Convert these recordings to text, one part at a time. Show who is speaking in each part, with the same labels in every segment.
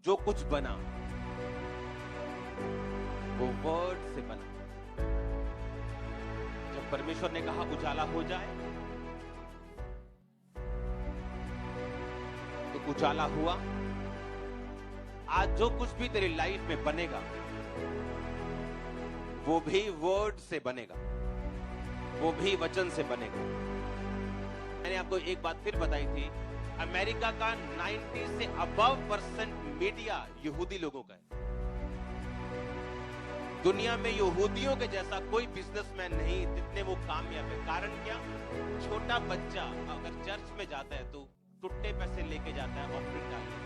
Speaker 1: जो कुछ बना वो वर्ड से बना। जब परमेश्वर ने कहा उजाला हो जाए तो उजाला हुआ। आज जो कुछ भी तेरी लाइफ में बनेगा वो भी वर्ड से बनेगा, वो भी वचन से बनेगा। मैंने आपको एक बात फिर बताई थी, अमेरिका का 90 से अबव% मीडिया यहूदी लोगों का है। दुनिया में यहूदियों के जैसा कोई बिजनेसमैन नहीं जितने वो कामयाब है। कारण क्या? छोटा बच्चा अगर चर्च में जाता है तो टुट्टे पैसे लेके जाता है ऑफरिंग डालने,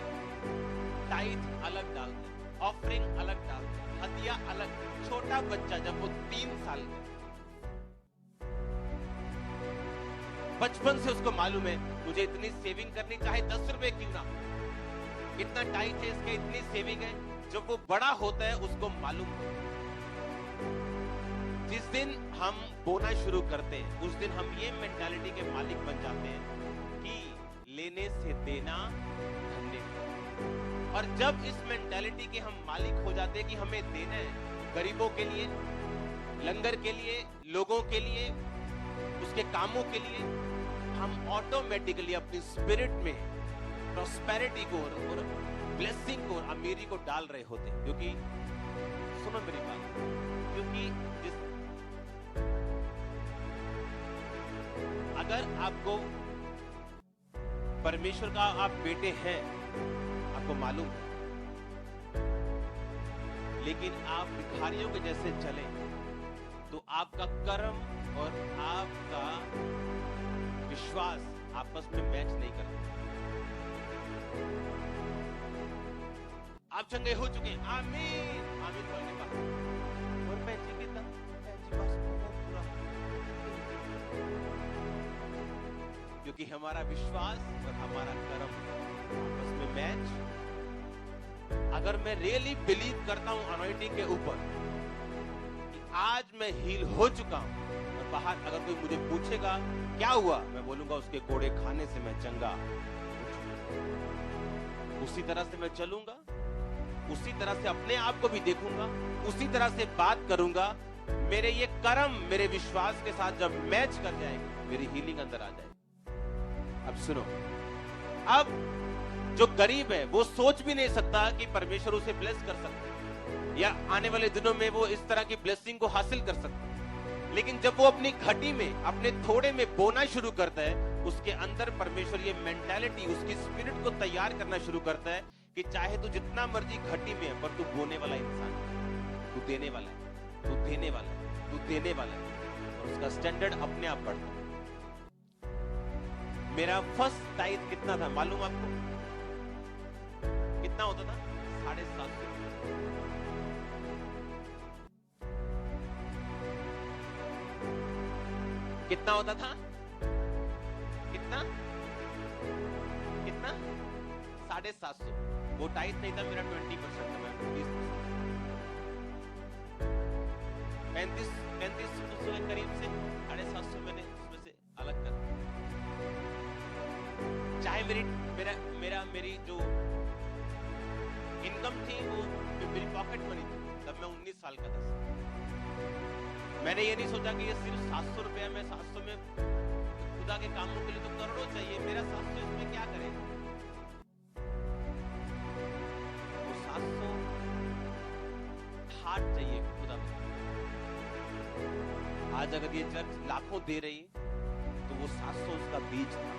Speaker 1: टाइथ अलग डालते हैं, ऑफरिंग अलग डालते हैं, हदिया अलग। छोटा बच्चा जब वो 3 साल का, बचपन से उसको मालूम है मुझे इतनी सेविंग करनी, चाहे 10 रुपए क्यों ना, इतना टाइट है इसके, इतनी सेविंग है। जब वो बड़ा होता है उसको मालूम है। जिस दिन हम बोना शुरू करते हैं उस दिन हम ये मेंटालिटी के मालिक बन जाते हैं कि लेने से देना धन्य। और जब इस मेंटालिटी के हम मालिक हो जाते हैं कि हमें देना है गरीबों के लिए, लंगर के लिए, लोगों के लिए, उसके कामों के लिए, हम ऑटोमेटिकली अपनी स्पिरिट में प्रॉस्पेरिटी को और ब्लेसिंग को, अमीरी को डाल रहे होते हैं। क्योंकि सुनो मेरी बात, क्योंकि अगर आपको परमेश्वर का आप बेटे हैं, आपको मालूम है, लेकिन आप भिखारियों के जैसे चले तो आपका कर्म और आपका विश्वास आपस में मैच नहीं करता। आप चंगे हो चुके हैं, आमीन आमीन बोलने का, और पैंची कितना पैंची बस पूरा, क्योंकि हमारा विश्वास और हमारा कर्म आपस में मैच। अगर मैं रियली बिलीव करता हूं अनॉइंटिंग के ऊपर कि आज मैं हील हो चुका हूं, और बाहर अगर कोई मुझे पूछेगा क्या हुआ, मैं बोलूंगा उसके कोड़े खाने से मैं चंगा, उसी तरह से मैं चलूंगा, उसी तरह से अपने आप को भी देखूंगा, उसी तरह से बात करूंगा। मेरे ये कर्म मेरे विश्वास के साथ जब मैच कर जाएगी, मेरी हीलिंग अंदर आ जाएगी। अब सुनो, अब जो गरीब है वो सोच भी नहीं सकता कि परमेश्वर उसे ब्लेस कर सकता है या आने वाले दिनों में वो इस तरह की ब्लेसिंग को हासिल कर सकता है। लेकिन जब वो अपनी घटी में, अपने थोड़े में बोना शुरू करता है, उसके अंदर परमेश्वर ये मेंटालिटी, उसकी स्पिरिट को तैयार करना शुरू करता है कि चाहे तू जितना मर्जी घटी में है, पर तू बोने वाला इंसान है, तू देने वाला है, तू देने वाला है, तू देने वाला है, और उसका स्टैंडर्ड अपने आप बढ़ता है। मेरा फर्स्ट टाइट कितना था मालूम आपको? कितना होता था? 750। कितना होता था? कितना कितना 750। वो टाइट नहीं था मेरा, 20% था, मैं 20%, 3500 के करीब से 750 मैंने उसमें से अलग कर। चाहे मेरी जो इनकम थी वो मेरी पॉकेट मनी थी, तब मैं 19 साल का था। मैंने ये नहीं सोचा कि ये सिर्फ 700 रुपया, मैं 700 में खुदा के कामों के लिए तो करोड़ों चाहिए, मेरा 700 इसमें क्या करेगा? वो 700 हार्ट चाहिए खुदा में। आज अगर ये चर्च लाखों दे रही तो वो 700 उसका बीज था।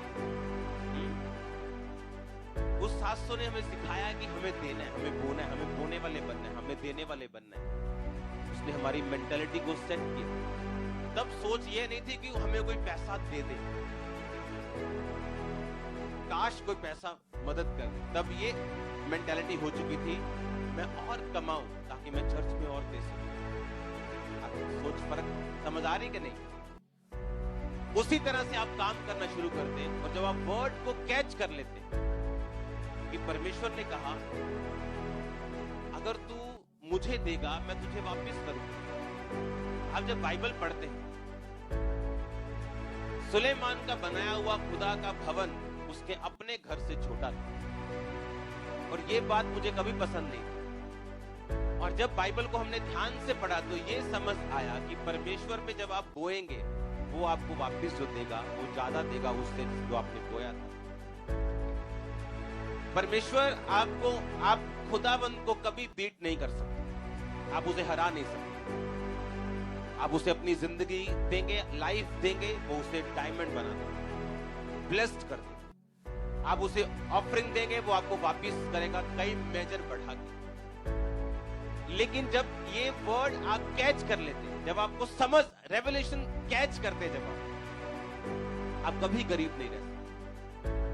Speaker 1: उस 700 ने हमें सिखाया कि हमें देना है, हमें बोना है, हमें बोने वाले बनना है, हमें देने वाले बनना है। उसने हमारी मेंटालिटी को सेट किया। तब सोच ये नहीं थी कि हमें कोई पैसा दे दे, काश कोई पैसा मदद कर दे। तब ये मेंटालिटी हो चुकी थी, मैं और कमाऊं ताकि मैं चर्च में और दे सकूं। आपको सोच फर्क समझ आ रही कि नहीं? उसी तरह से आप काम करना शुरू करते हैं, और जब आप वर्ड को कैच कर लेते हैं कि परमेश्वर ने कहा अगर तू मुझे देगा मैं तुझे वापस करूंगा। आप जब बाइबल पढ़ते हैं, सुलेमान का बनाया हुआ खुदा का भवन उसके अपने घर से छोटा था। और ये बात मुझे कभी पसंद नहीं थी। और जब बाइबल को हमने ध्यान से पढ़ा तो ये समझ आया कि परमेश्वर में जब आप बोएंगे वो आपको वापस जो देगा वो ज्यादा देगा उससे जो आपने बोया था। परमेश्वर आपको, आप खुदाबंद को कभी बीट नहीं कर सकते, आप उसे हरा नहीं सकते। आप उसे अपनी जिंदगी देंगे, लाइफ देंगे, वो उसे डायमंड बना देगा, ब्लेस्ड कर देगा। आप उसे ऑफरिंग देंगे, वो आपको वापस करेगा कई मेजर बढ़ा के। लेकिन जब ये वर्ड आप कैच कर लेते, जब आपको समझ, रेवलेशन कैच करते, जब आप कभी गरीब नहीं रह सकते,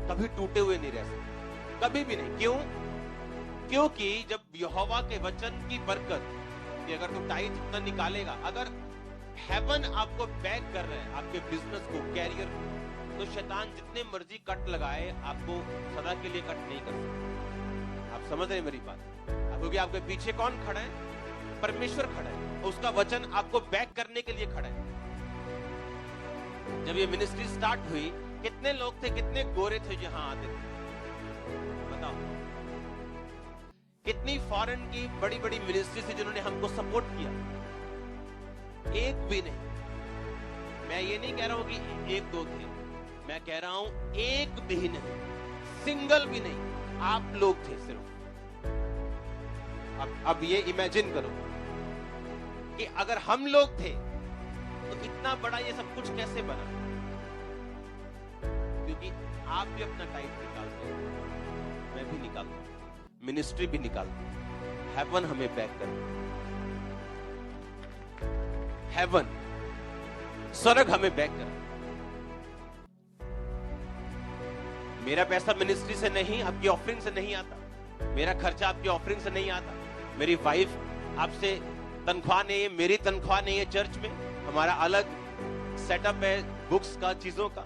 Speaker 1: कभी टूटे हुए नहीं रह सकते, कभी भी नहीं। क्यों? क्योंकि जब यहोवा के वचन की बरकत कि अगर तू टाइट जितना निकालेगा, अगर हेवन आपको बैक कर रहा है, आपके बिजनेस को, कैरियर को, तो शैतान जितने मर्जी कट लगाए आपको सदा के लिए कट नहीं कर सकता। आप समझ रहे मेरी बात? क्योंकि आपके पीछे कौन खड़ा है? परमेश्वर खड़ा है, उसका वचन आपको बैक करने के लिए खड़ा है। जब ये मिनिस्ट्री स्टार्ट हुई, कितने लोग थे, कितने गोरे थे जहां आते थे? बताओ। कितनी फॉरेन की बड़ी बड़ी मिनिस्ट्री थी जिन्होंने हमको सपोर्ट किया? एक भी नहीं। मैं ये नहीं कह रहा हूं कि एक दो थे, मैं कह रहा हूं एक भी नहीं, सिंगल भी नहीं, आप लोग थे सिर्फ। अब ये इमेजिन करो कि अगर हम लोग थे तो इतना बड़ा ये सब कुछ कैसे बना? क्योंकि आप भी अपना टाइम निकालते हो, मैं भी निकालता हूं, मिनिस्ट्री भी निकालती है। हेवन हमें बैक कर, हेवन, स्वर्ग हमें बैक कर। मेरा पैसा मिनिस्ट्री से नहीं, आपकी ऑफरिंग से नहीं आता, मेरा खर्चा आपकी ऑफरिंग से नहीं आता, मेरी वाइफ आपसे तनख्वाह नहीं है, मेरी तनख्वाह नहीं है चर्च में, हमारा अलग सेटअप है बुक्स का, चीजों का।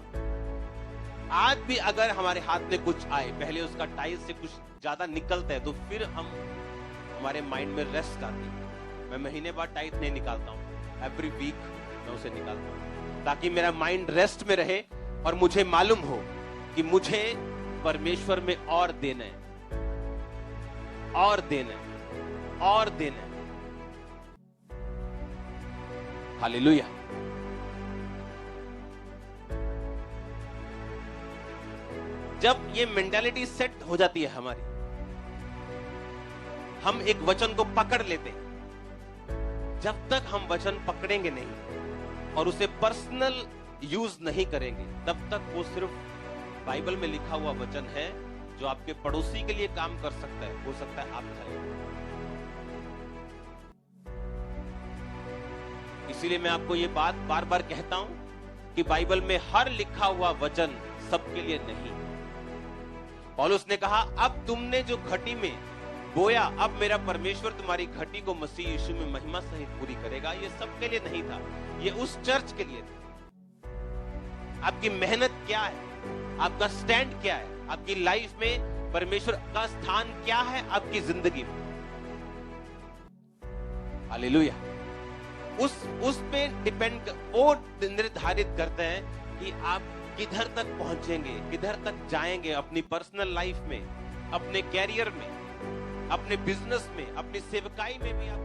Speaker 1: आज भी अगर हमारे हाथ में कुछ आए, पहले उसका टाइल से कुछ ज्यादा निकलता है तो फिर हमारे माइंड में रेस्ट आती है। मैं महीने बाद टाइल नहीं निकालता हूं, एवरी वीक मैं उसे निकालता हूं, ताकि मेरा माइंड रेस्ट में रहे और मुझे मालूम हो कि मुझे परमेश्वर में और देना है, और देना है, और देना है। हालेलुया। जब ये मेंटालिटी सेट हो जाती है हमारी, हम एक वचन को पकड़ लेते हैं। जब तक हम वचन पकड़ेंगे नहीं और उसे पर्सनल यूज नहीं करेंगे, तब तक वो सिर्फ बाइबल में लिखा हुआ वचन है जो आपके पड़ोसी के लिए काम कर सकता है, हो सकता है आप खाली। इसीलिए मैं आपको ये बात बार बार कहता हूं कि बाइबल में हर लिखा हुआ वचन सबके लिए नहीं। पौलुस ने कहा, अब तुमने जो घटी में बोया, अब मेरा परमेश्वर तुम्हारी घटी को मसीह यीशु में महिमा सहित पूरी करेगा। ये सबके लिए नहीं था, ये उस चर्च के लिए था। आपकी मेहनत क्या है, आपका स्टैंड क्या है, आपकी लाइफ में परमेश्वर का स्थान क्या है आपकी जिंदगी में? हालेलुया। उस पे डिपेंड, वो निर्धारित करते हैं कि आप किधर तक पहुंचेंगे, किधर तक जाएंगे अपनी पर्सनल लाइफ में, अपने कैरियर में, अपने बिजनेस में, अपनी सेवकाई में भी आप